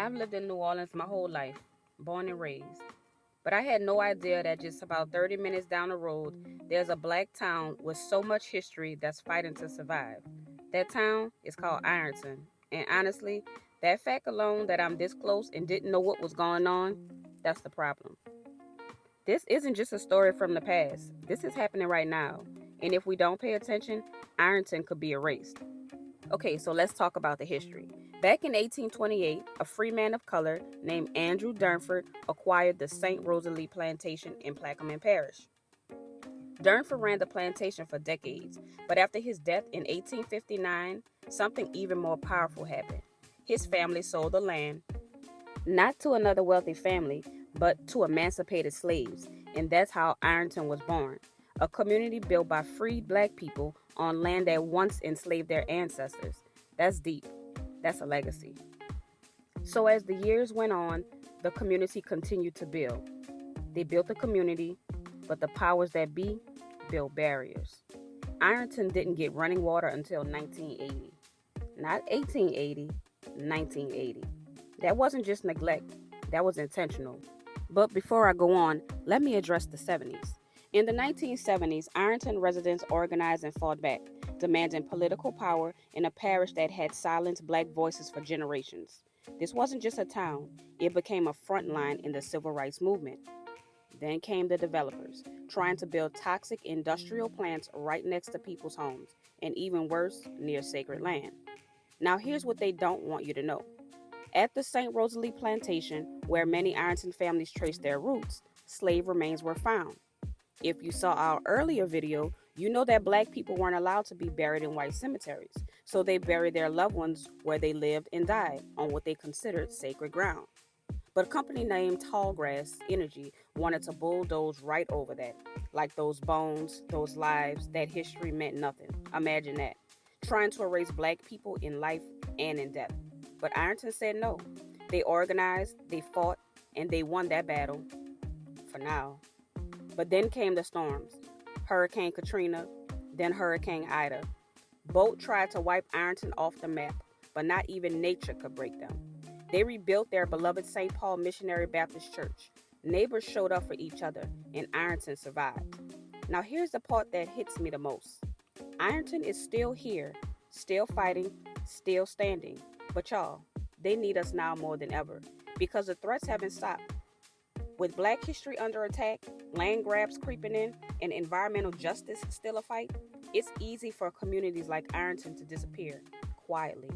I've lived in New Orleans my whole life, born and raised. But I had no idea that just about 30 minutes down the road, there's a black town with so much history that's fighting to survive. That town is called Ironton. And honestly, that fact alone that I'm this close and didn't know what was going on, that's the problem. This isn't just a story from the past. This is happening right now. And if we don't pay attention, Ironton could be erased. Okay, so let's talk about the history. Back in 1828, a free man of color named Andrew Durnford acquired the St. Rosalie plantation in Plaquemine Parish. Durnford ran the plantation for decades, but after his death in 1859, something even more powerful happened. His family sold the land, not to another wealthy family, but to emancipated slaves, and that's how Ironton was born. A community built by freed black people on land that once enslaved their ancestors. That's deep. That's a legacy. So as the years went on, the community continued to build. They built the community, but the powers that be built barriers. Ironton didn't get running water until 1980. Not 1880, 1980. That wasn't just neglect, that was intentional. But before I go on, let me address the 70s. In the 1970s, Ironton residents organized and fought back, demanding political power in a parish that had silenced black voices for generations. This wasn't just a town, it became a front line in the civil rights movement. Then came the developers, trying to build toxic industrial plants right next to people's homes, and even worse, near sacred land. Now, here's what they don't want you to know. At the St. Rosalie plantation, where many Ironton families trace their roots, slave remains were found. If you saw our earlier video, you know that black people weren't allowed to be buried in white cemeteries, so they buried their loved ones where they lived and died on what they considered sacred ground. But a company named Tallgrass Energy wanted to bulldoze right over that. Like those bones, those lives, that history meant nothing. Imagine that. Trying to erase black people in life and in death. But Ironton said no. They organized, they fought, and they won that battle. For now. But then came the storms. Hurricane Katrina, then Hurricane Ida. Both tried to wipe Ironton off the map, but not even nature could break them. They rebuilt their beloved St. Paul Missionary Baptist Church. Neighbors showed up for each other, and Ironton survived. Now here's the part that hits me the most. Ironton is still here, still fighting, still standing. But y'all, they need us now more than ever, because the threats haven't stopped. With black history under attack, land grabs creeping in, and environmental justice still a fight, it's easy for communities like Ironton to disappear quietly.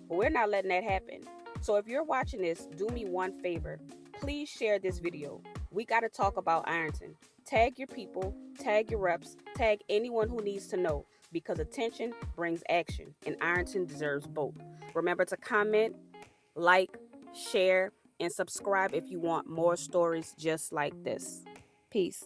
But we're not letting that happen. So if you're watching this, do me one favor. Please share this video. We got to talk about Ironton. Tag your people, tag your reps, tag anyone who needs to know, because attention brings action, and Ironton deserves both. Remember to comment, like, share, and subscribe if you want more stories just like this. Peace.